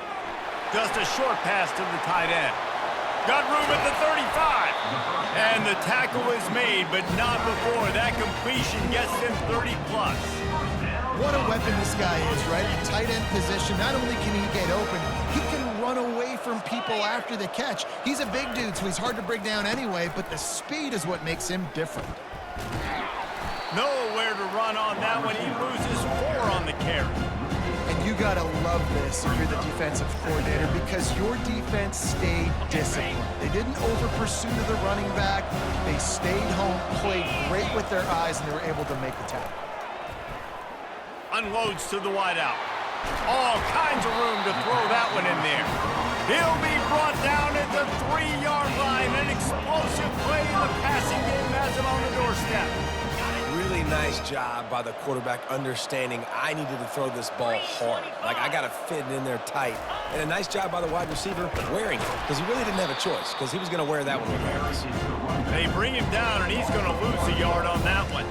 Just a short pass to the tight end. Got room at the 35. And the tackle is made, but not before. That completion gets them 30+. What a weapon this guy is, right? In tight end position, not only can he get open, he can run away from people after the catch. He's a big dude, so he's hard to bring down anyway, but the speed is what makes him different. Nowhere to run on that one. He loses 4 on the carry. And you gotta love this if you're the defensive coordinator, because your defense stayed disciplined. They didn't over-pursue to the running back. They stayed home, played great with their eyes, and they were able to make the tackle. Unloads to the wideout. All kinds of room to throw that one in there. He'll be brought down at the 3-yard line. An explosive play in the passing game has him on the doorstep. Really nice job by the quarterback understanding I needed to throw this ball hard. Like, I got to fit it in there tight. And a nice job by the wide receiver wearing it, because he really didn't have a choice, because he was going to wear that one regardless. They bring him down, and he's going to lose a yard on that one.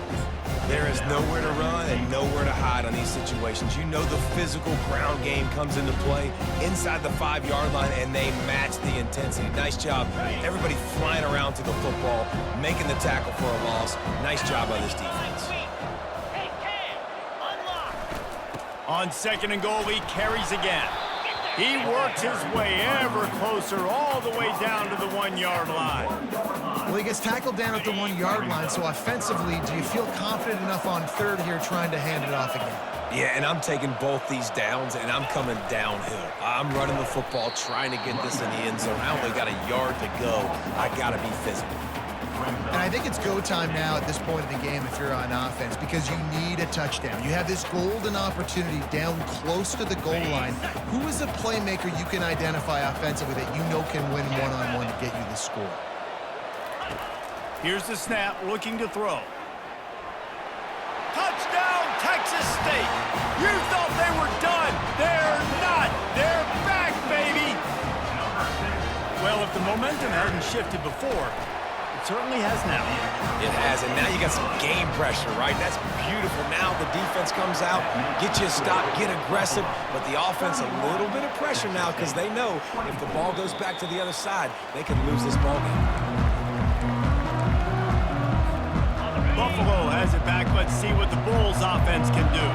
There is nowhere to run and nowhere to hide on these situations. You know the physical ground game comes into play inside the 5-yard line, and they match the intensity. Nice job. Everybody flying around to the football, making the tackle for a loss. Nice job by this defense. On 2nd and goal, he carries again. He works his way ever closer all the way down to the 1-yard line. Well, he gets tackled down at the 1-yard line, so offensively, do you feel confident enough on 3rd here trying to hand it off again? Yeah, and I'm taking both these downs, and I'm coming downhill. I'm running the football, trying to get this in the end zone. I only got a yard to go. I got to be physical. And I think it's go time now at this point in the game if you're on offense, because you need a touchdown. You have this golden opportunity down close to the goal line. Who is a playmaker you can identify offensively that you know can win one-on-one to get you the score? Here's the snap, looking to throw. Touchdown, Texas State! You thought they were done. They're not. They're back, baby! Well, if the momentum hadn't shifted before, certainly has now. It has, and now you got some game pressure, right? That's beautiful. Now the defense comes out, get you a stop, get aggressive, but the offense a little bit of pressure now because they know if the ball goes back to the other side, they could lose this ball game. Buffalo has it back. Let's see what the Bulls offense can do.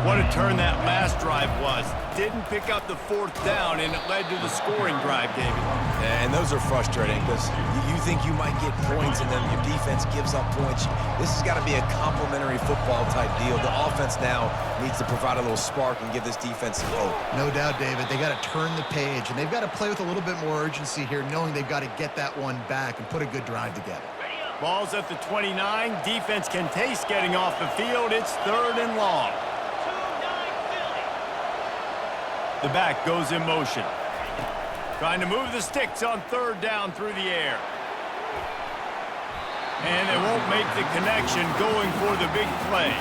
What a turn that last drive was. Didn't pick up the fourth down, and it led to the scoring drive, David. And those are frustrating because you think you might get points and then your defense gives up points. This has got to be a complimentary football type deal. The offense now needs to provide a little spark and give this defense some hope. No doubt, David. They got to turn the page, and they've got to play with a little bit more urgency here, knowing they've got to get that one back and put a good drive together. Ball's at the 29. Defense can taste getting off the field. It's 3rd and long. The back goes in motion. Trying to move the sticks on 3rd down through the air. And they won't make the connection going for the big play.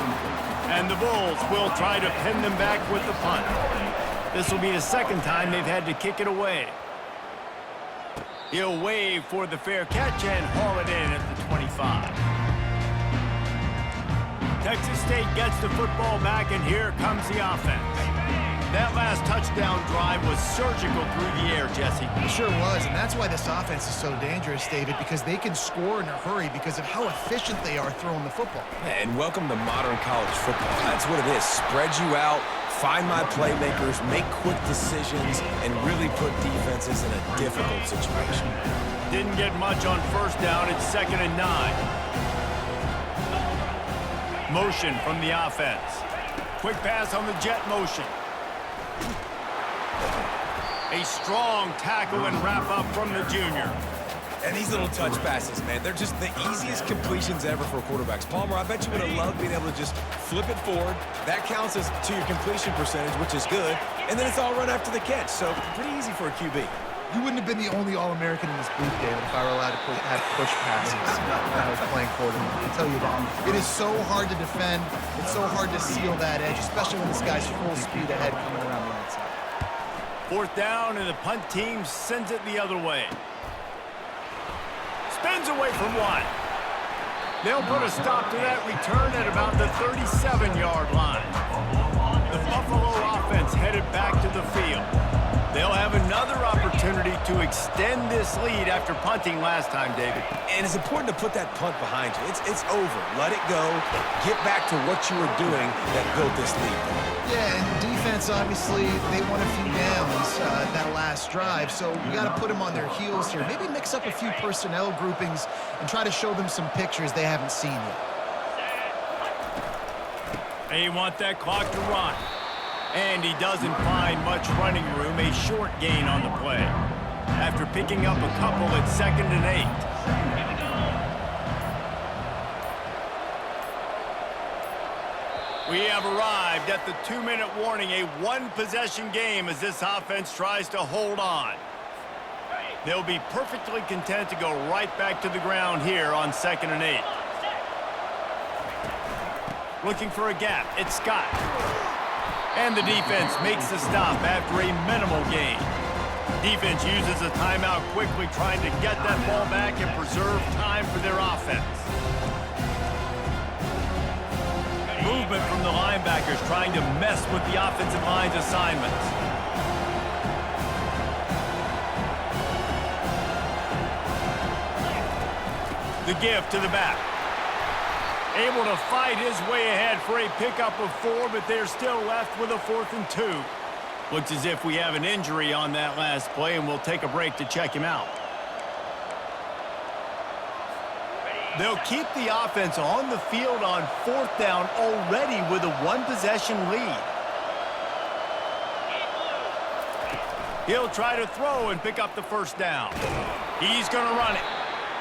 And the Bulls will try to pin them back with the punt. This will be the second time they've had to kick it away. He'll wave for the fair catch and haul it in at the 25. Texas State gets the football back, and here comes the offense. That last touchdown drive was surgical through the air, Jesse. It sure was, and that's why this offense is so dangerous, David, because they can score in a hurry because of how efficient they are throwing the football. And welcome to modern college football. That's what it is. Spread you out, find my playmakers, make quick decisions, and really put defenses in a difficult situation. Didn't get much on 1st down. It's 2nd and 9. Motion from the offense. Quick pass on the jet motion. A strong tackle and wrap-up from the junior. And these little touch passes, man, they're just the easiest completions ever for quarterbacks. Palmer, I bet you would have loved being able to just flip it forward. That counts as to your completion percentage, which is good. And then it's all run after the catch, so pretty easy for a QB. You wouldn't have been the only All-American in this booth, David, if I were allowed to have push passes when I was playing quarterback. I tell you that. It is so hard to defend. It's so hard to seal that edge, especially when this guy's full speed ahead coming around the outside. 4th down, and the punt team sends it the other way. Spins away from 1. They'll put a stop to that return at about the 37-yard line. The Buffalo offense headed back to the field. They'll have another opportunity to extend this lead after punting last time, David. And it's important to put that punt behind you. It's over. Let it go. Get back to what you were doing that built this lead. Yeah, and defense, obviously, they won a few downs that last drive, so you got to put them on their heels here. Maybe mix up a few personnel groupings and try to show them some pictures they haven't seen yet. They want that clock to run. And he doesn't find much running room, a short gain on the play. After picking up a couple at 2nd and 8. We have arrived at the 2-minute warning, a one-possession game as this offense tries to hold on. They'll be perfectly content to go right back to the ground here on 2nd and 8. Looking for a gap, it's Scott. And the defense makes the stop after a minimal gain. Defense uses a timeout quickly, trying to get that ball back and preserve time for their offense. Movement from the linebackers trying to mess with the offensive line's assignments. The give to the back. Able to fight his way ahead for a pickup of 4, but they're still left with a 4th and 2. Looks as if we have an injury on that last play, and we'll take a break to check him out. They'll keep the offense on the field on 4th down already with a one-possession lead. He'll try to throw and pick up the 1st down. He's going to run it.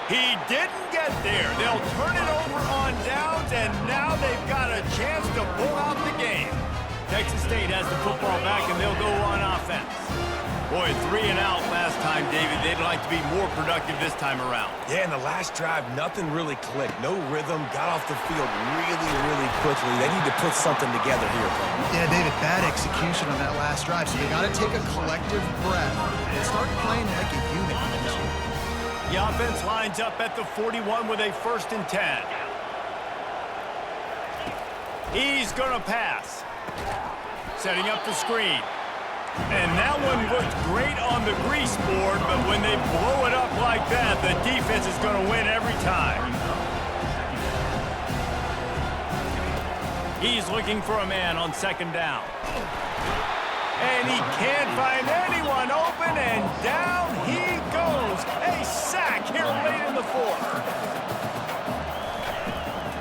He didn't get there. They'll turn it over on downs, and now they've got a chance to pull out the game. Texas State has the football back, and they'll go on offense. Boy, 3 and out last time, David. They'd like to be more productive this time around. Yeah, in the last drive, nothing really clicked. No rhythm, got off the field really, really quickly. They need to put something together here. Yeah, David, bad execution on that last drive, so they got to take a collective breath and start playing like a unit. The offense lines up at the 41 with a 1st and 10. He's going to pass. Setting up the screen. And that one looked great on the grease board, but when they blow it up like that, the defense is going to win every time. He's looking for a man on 2nd down. And he can't find anyone open, and down he goes. A sack here late in the 4th.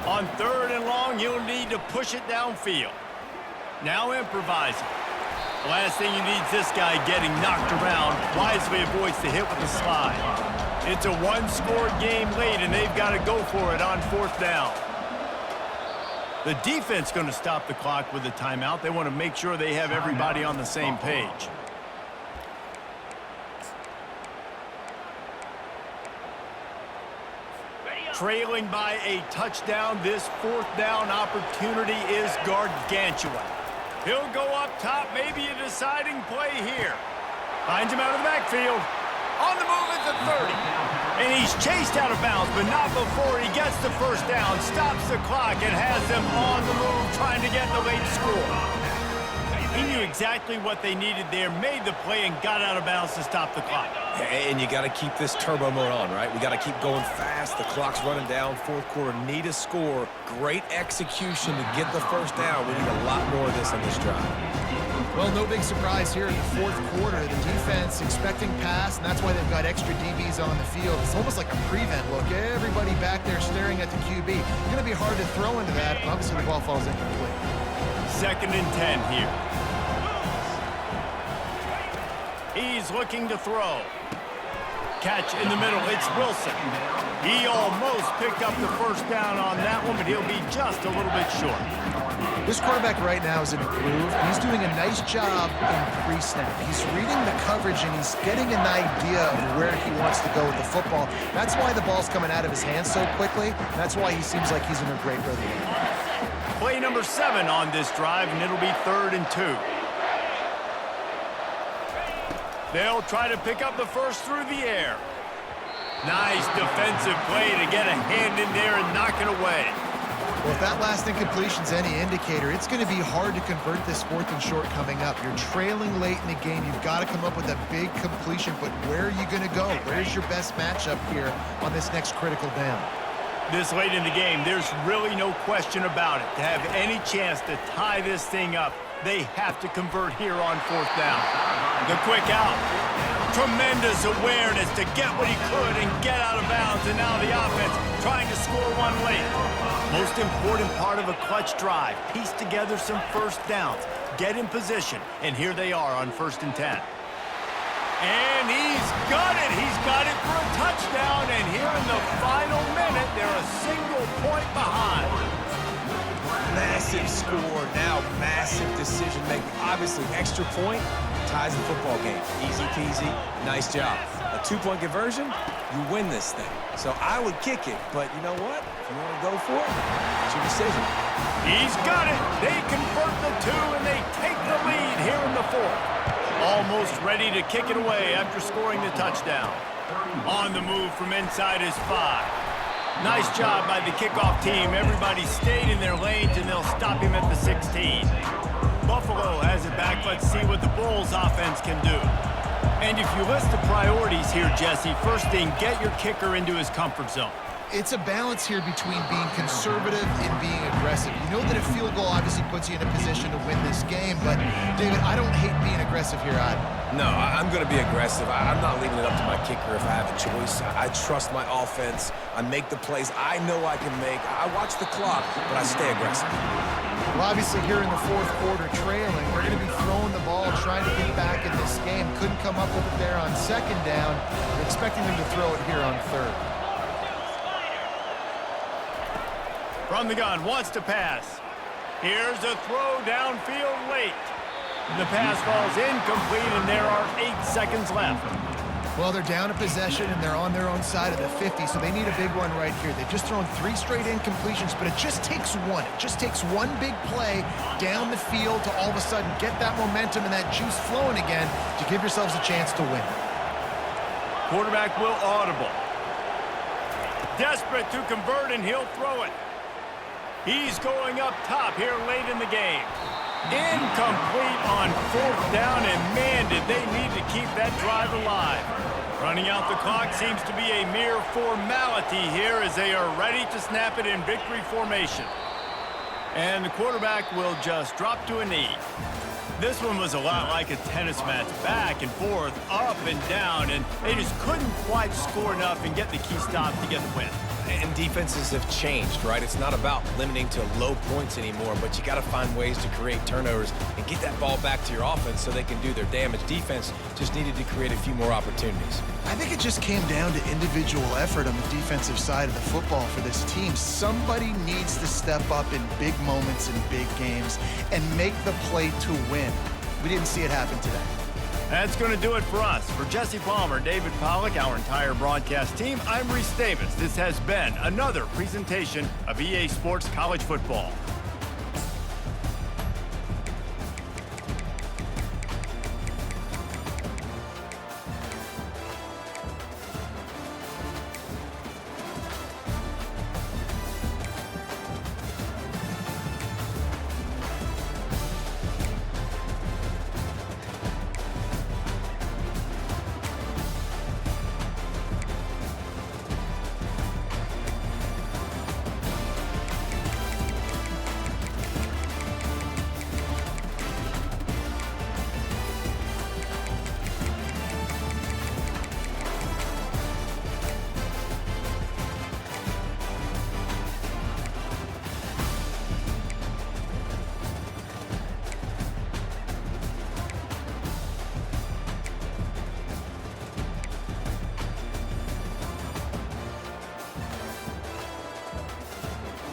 On 3rd and long, you'll need to push it downfield. Now improvising. The last thing you need is this guy getting knocked around. Wisely avoids the hit with the slide. It's a 1-score game late, and they've got to go for it on 4th down. The defense going to stop the clock with a timeout. They want to make sure they have everybody on the same page. Trailing by a touchdown, this 4th down opportunity is gargantuan. He'll go up top, maybe a deciding play here. Finds him out of the backfield. On the move at the 30. And he's chased out of bounds, but not before he gets the 1st down, stops the clock, and has them on the move trying to get the late score. He knew exactly what they needed there, made the play, and got out of bounds to stop the clock. And you got to keep this turbo mode on, right? We got to keep going fast. The clock's running down. 4th quarter, need a score. Great execution to get the 1st down. We need a lot more of this on this drive. Well, no big surprise here in the 4th quarter. The defense expecting pass, and that's why they've got extra DBs on the field. It's almost like a prevent look. Everybody back there staring at the QB. It's going to be hard to throw into that. Obviously, the ball falls incomplete. 2nd and 10 here. He's looking to throw. Catch in the middle. It's Wilson. He almost picked up the 1st down on that one, but he'll be just a little bit short. This quarterback right now is in a groove, and he's doing a nice job in pre-snap. He's reading the coverage, and he's getting an idea of where he wants to go with the football. That's why the ball's coming out of his hands so quickly. That's why he seems like he's in a great rhythm. Play number 7 on this drive, and it'll be 3rd and 2. They'll try to pick up the 1st through the air. Nice defensive play to get a hand in there and knock it away. Well, if that last incompletion's any indicator, it's going to be hard to convert this 4th and short coming up. You're trailing late in the game. You've got to come up with a big completion, but where are you going to go? Where's your best matchup here on this next critical down? This late in the game, there's really no question about it. To have any chance to tie this thing up, they have to convert here on 4th down. The quick out. Tremendous awareness to get what he could and get out of bounds, and now the offense trying to score one late. Most important part of a clutch drive, piece together some 1st downs, get in position, and here they are on 1st and 10. And he's got it. He's got it for a touchdown, and here in the final minute, they're a single point behind. Massive score, now massive decision making. Obviously, extra point ties the football game. Easy peasy, nice job. A 2-point conversion, you win this thing. So I would kick it, but you know what? If you want to go for it, it's your decision. He's got it. They convert the 2, and they take the lead here in the 4th. Almost ready to kick it away after scoring the touchdown. On the move from inside his 5. Nice job by the kickoff team. Everybody stayed in their lanes, and they'll stop him at the 16. Buffalo has it back. Let's see what the Bulls offense can do. And if you list the priorities here, Jesse, first thing, get your kicker into his comfort zone. It's a balance here between being conservative and being aggressive. You know that a field goal obviously puts you in a position to win this game, but, David, I don't hate being aggressive here either. No, I'm going to be aggressive. I'm not leaving it up to my kicker if I have a choice. I trust my offense. I make the plays I know I can make. I watch the clock, but I stay aggressive. Well, obviously, here in the 4th quarter trailing, we're going to be throwing the ball, trying to get back in this game. Couldn't come up with it there on 2nd down. We're expecting them to throw it here on 3rd. From the gun, wants to pass. Here's a throw downfield late. The pass falls incomplete, and there are 8 seconds left. Well, they're down a possession, and they're on their own side of the 50, so they need a big one right here. They've just thrown 3 straight incompletions, but it just takes one. It just takes one big play down the field to all of a sudden get that momentum and that juice flowing again to give yourselves a chance to win. Quarterback will audible. desperate to convert, and he'll throw it. He's going up top here late in the game. Incomplete on 4th down, and man, did they need to keep that drive alive. Running out the clock seems to be a mere formality here as they are ready to snap it in victory formation. And the quarterback will just drop to a knee. This one was a lot like a tennis match, back and forth, up and down, and they just couldn't quite score enough and get the key stop to get the win. And defenses have changed, right? It's not about limiting to low points anymore, but you got to find ways to create turnovers and get that ball back to your offense so they can do their damage. Defense just needed to create a few more opportunities. I think it just came down to individual effort on the defensive side of the football for this team. Somebody needs to step up in big moments in big games and make the play to win. We didn't see it happen today. That's going to do it for us. For Jesse Palmer, David Pollack, our entire broadcast team, I'm Reese Davis. This has been another presentation of EA Sports College Football.